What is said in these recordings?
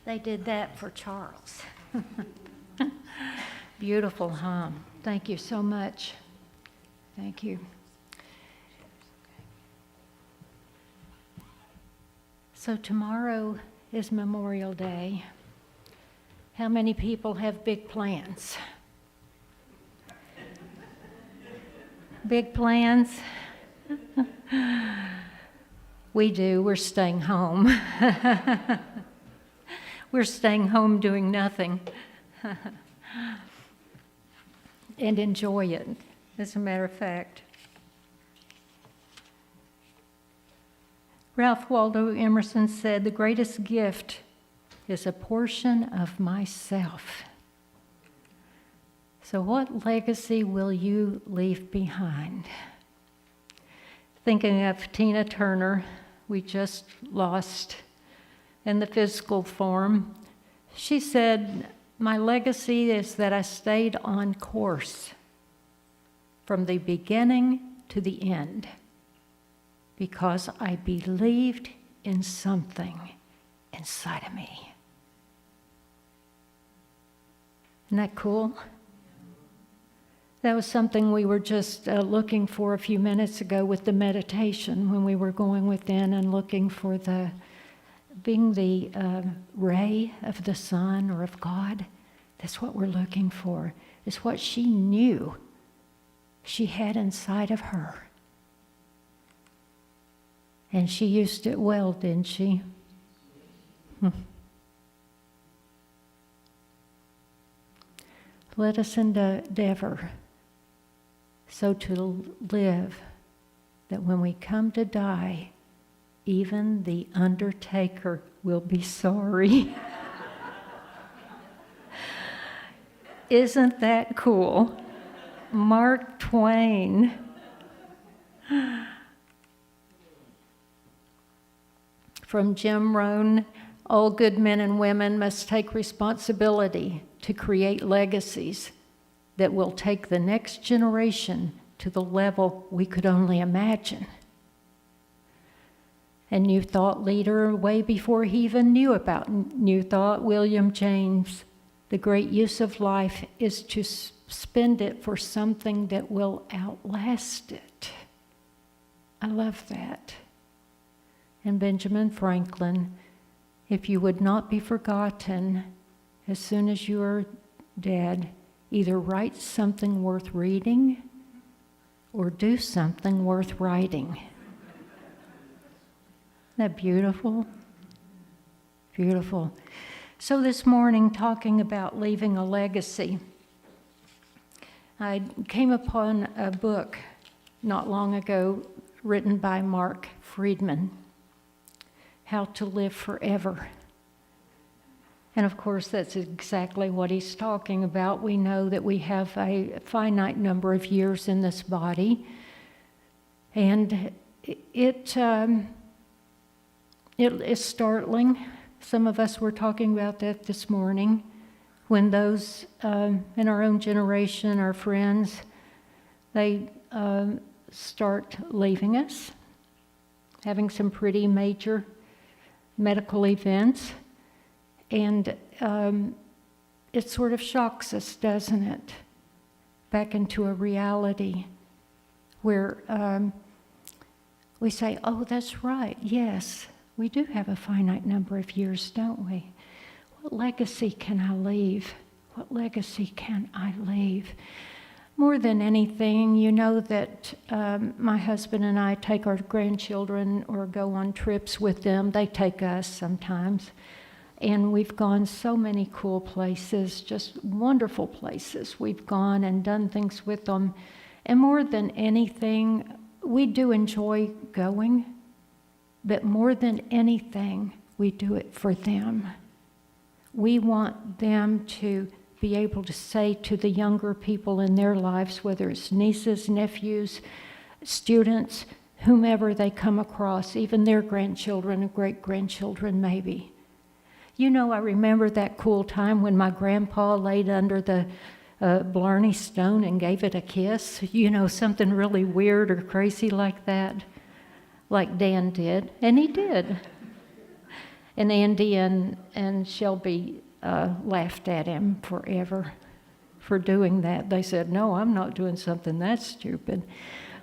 They did that for Charles. Beautiful, huh? Thank you so much. Thank you. So tomorrow is Memorial Day. How many people have big plans? Big plans? We do. We're staying home. We're staying home doing nothing and enjoy it, as a matter of fact. Ralph Waldo Emerson said, "The greatest gift is a portion of myself." So what legacy will you leave behind? Thinking of Tina Turner, we just lost in the physical form, she said, "My legacy is that I stayed on course from the beginning to the end because I believed in something inside of me." Isn't that cool? That was something we were just looking for a few minutes ago with the meditation, when we were going within and looking for being the ray of the sun or of God. That's what we're looking for. It's what she knew she had inside of her. And she used it well, didn't she? Let us endeavor so to live that when we come to die, even the undertaker will be sorry. Isn't that cool? Mark Twain. From Jim Rohn, all good men and women must take responsibility to create legacies that will take the next generation to the level we could only imagine. A New Thought leader, way before he even knew about New Thought, William James, the great use of life is to spend it for something that will outlast it. I love that. And Benjamin Franklin, if you would not be forgotten as soon as you are dead, either write something worth reading or do something worth writing. Isn't that beautiful? Beautiful. So this morning, talking about leaving a legacy, I came upon a book not long ago written by Mark Friedman, How to Live Forever. And of course, that's exactly what he's talking about. We know that we have a finite number of years in this body. And it is startling. Some of us were talking about that this morning, when those in our own generation, our friends, they start leaving us, having some pretty major medical events. And it sort of shocks us, doesn't it? Back into a reality where we say, oh, that's right, yes, we do have a finite number of years, don't we? What legacy can I leave? What legacy can I leave? More than anything, you know that my husband and I take our grandchildren or go on trips with them. They take us sometimes. And we've gone so many cool places, just wonderful places. We've gone and done things with them. And more than anything, we do enjoy going, but more than anything, we do it for them. We want them to be able to say to the younger people in their lives, whether it's nieces, nephews, students, whomever they come across, even their grandchildren and great-grandchildren maybe. You know, I remember that cool time when my grandpa laid under the Blarney Stone and gave it a kiss. You know, something really weird or crazy like that, like Dan did, and he did. And Andy and Shelby laughed at him forever for doing that. They said, "No, I'm not doing something that stupid."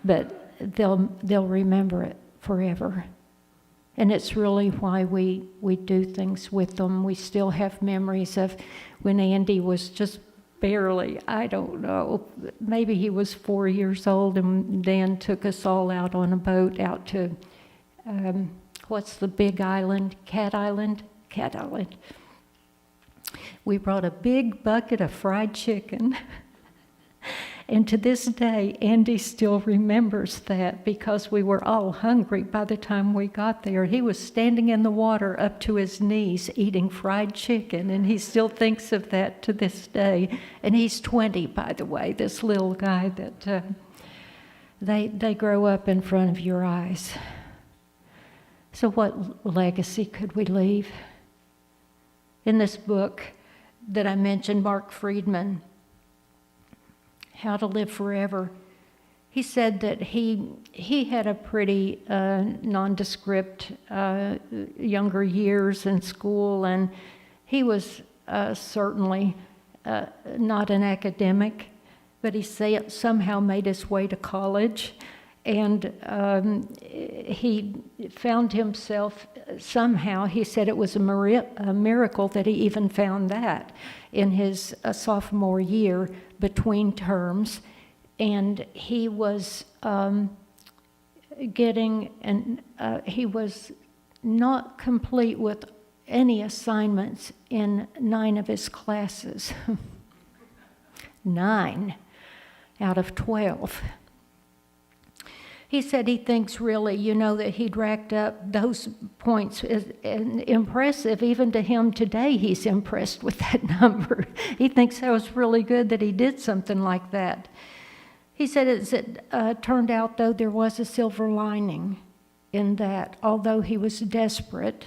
But they'll remember it forever. And it's really why we do things with them. We still have memories of when Andy was just barely, I don't know, maybe he was 4 years old, and Dan took us all out on a boat out to, what's the big island? Cat Island? Cat Island. We brought a big bucket of fried chicken. And to this day, Andy still remembers that because we were all hungry by the time we got there. He was standing in the water up to his knees eating fried chicken, and he still thinks of that to this day. And he's 20, by the way, this little guy that they grow up in front of your eyes. So what legacy could we leave? In this book that I mentioned, Mark Friedman, How to Live Forever, he said that he had a pretty nondescript younger years in school, and he was certainly not an academic, but he somehow made his way to college, and he found himself somehow, he said it was a miracle that he even found that in his sophomore year between terms, and he was he was not complete with any assignments in 9 of his classes. 9 out of 12. He said he thinks really, that he'd racked up those points as impressive. Even to him today, he's impressed with that number. He thinks that was really good that he did something like that. He said it turned out, though, there was a silver lining in that. Although he was desperate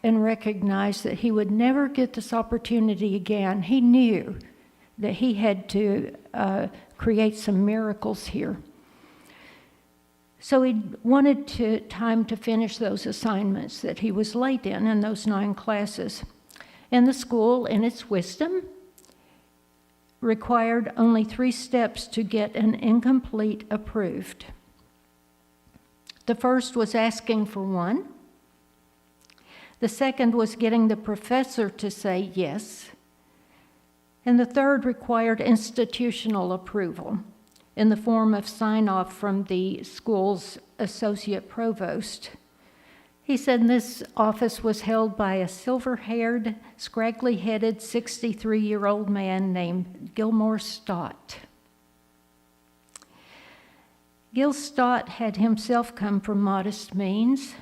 and recognized that he would never get this opportunity again, he knew that he had to create some miracles here. So he wanted time to finish those assignments that he was late in those 9 classes. And the school, in its wisdom, required only 3 steps to get an incomplete approved. The first was asking for one. The second was getting the professor to say yes. And the third required institutional approval in the form of sign-off from the school's associate provost. He said this office was held by a silver-haired, scraggly-headed 63-year-old man named Gilmore Stott. Gil Stott had himself come from modest means,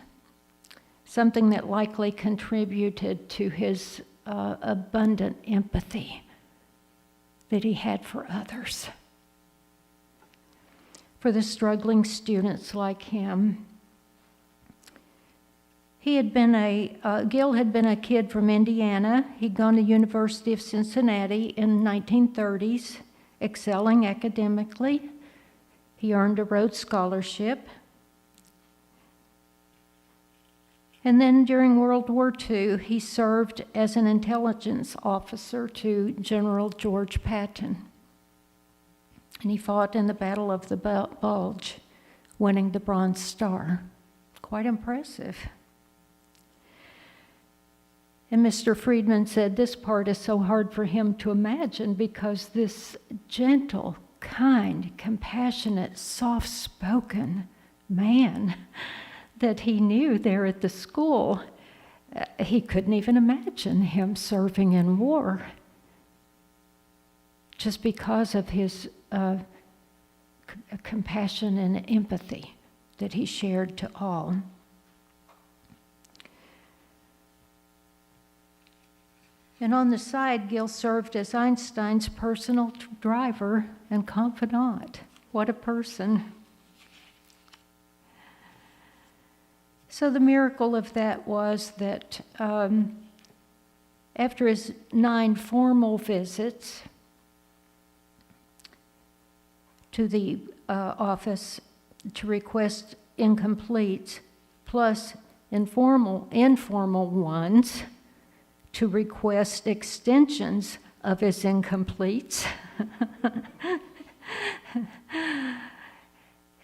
something that likely contributed to his abundant empathy that he had for others. For the struggling students like him. Gil had been a kid from Indiana. He'd gone to University of Cincinnati in the 1930s, excelling academically. He earned a Rhodes Scholarship. And then during World War II, he served as an intelligence officer to General George Patton. And he fought in the Battle of the Bulge, winning the Bronze Star. Quite impressive. And Mr. Friedman said this part is so hard for him to imagine because this gentle, kind, compassionate, soft-spoken man that he knew there at the school, he couldn't even imagine him serving in war just because of his compassion and empathy that he shared to all. And on the side, Gil served as Einstein's personal driver and confidant. What a person. So the miracle of that was that after his 9 formal visits to the office to request incompletes, plus informal ones to request extensions of his incompletes.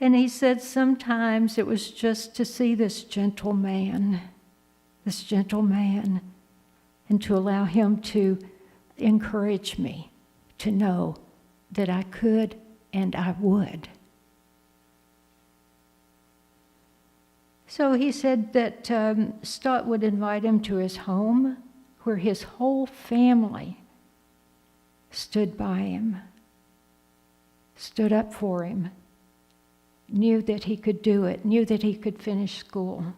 And he said sometimes it was just to see this gentle man, and to allow him to encourage me to know that I could and I would. So he said that Stott would invite him to his home, where his whole family stood by him, stood up for him, knew that he could do it, knew that he could finish school.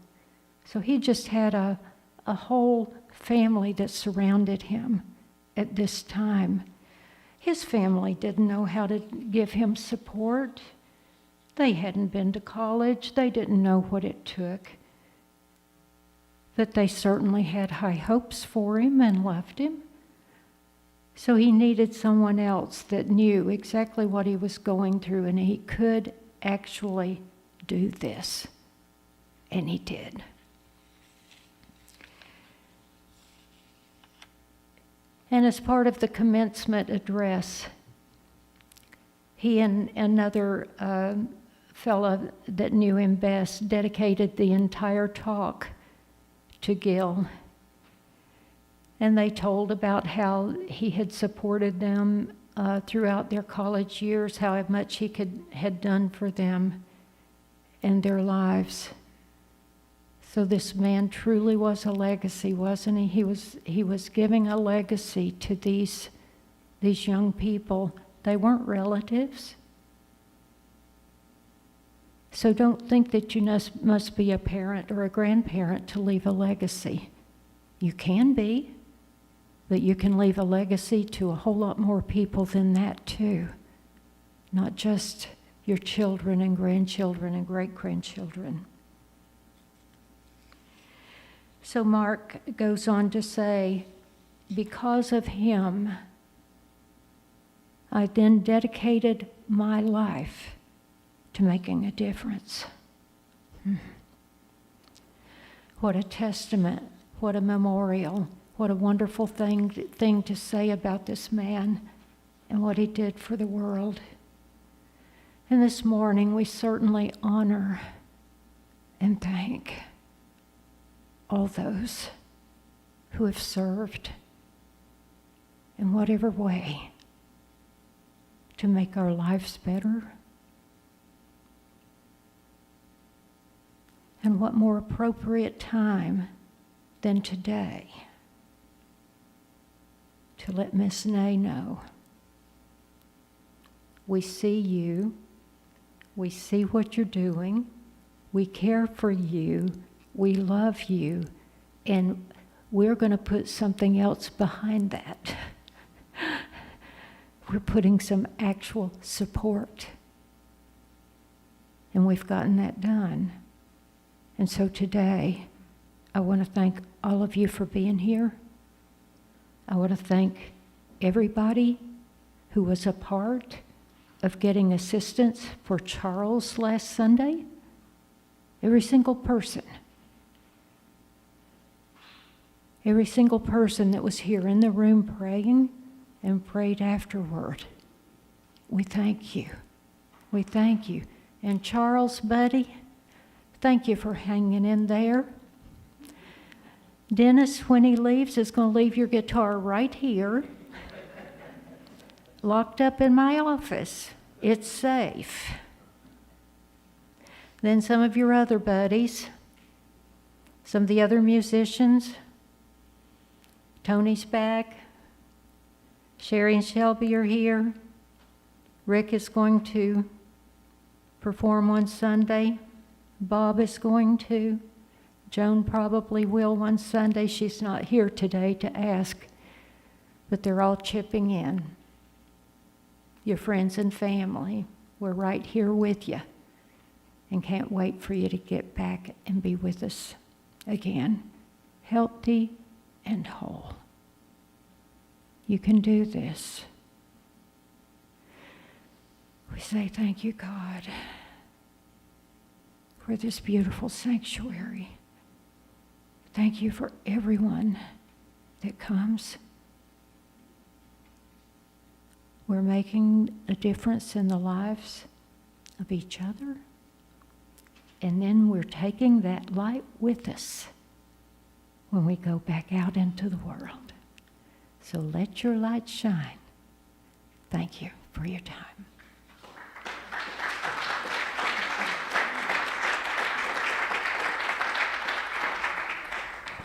So he just had a whole family that surrounded him at this time. His family didn't know how to give him support. They hadn't been to college. They didn't know what it took. But they certainly had high hopes for him and loved him. So he needed someone else that knew exactly what he was going through, and he could actually do this. And he did. And as part of the commencement address, he and another fellow that knew him best dedicated the entire talk to Gil. And they told about how he had supported them throughout their college years, how much he had done for them and their lives. So this man truly was a legacy, wasn't he? He was giving a legacy to these young people. They weren't relatives. So don't think that you must be a parent or a grandparent to leave a legacy. You can be, but you can leave a legacy to a whole lot more people than that too. Not just your children and grandchildren and great-grandchildren. So Mark goes on to say, because of him, I then dedicated my life to making a difference. What a testament, what a memorial, what a wonderful thing to say about this man and what he did for the world. And this morning we certainly honor and thank all those who have served in whatever way to make our lives better. And what more appropriate time than today to let Miss Nay know we see you, we see what you're doing, we care for you, we love you, and we're going to put something else behind that. We're putting some actual support. And we've gotten that done. And so today, I want to thank all of you for being here. I want to thank everybody who was a part of getting assistance for Charles last Sunday. Every single person. Every single person that was here in the room praying and prayed afterward. We thank you. We thank you. And Charles, buddy, thank you for hanging in there. Dennis, when he leaves, is going to leave your guitar right here, locked up in my office. It's safe. Then some of your other buddies, some of the other musicians, Tony's back, Sherry and Shelby are here. Rick is going to perform on Sunday. Bob is going to. Joan probably will one Sunday. She's not here today to ask, but they're all chipping in. Your friends and family, we're right here with you and can't wait for you to get back and be with us again, healthy and whole. You can do this. We say thank you, God, for this beautiful sanctuary. Thank you for everyone that comes. We're making a difference in the lives of each other. And then we're taking that light with us when we go back out into the world. So let your light shine. Thank you for your time.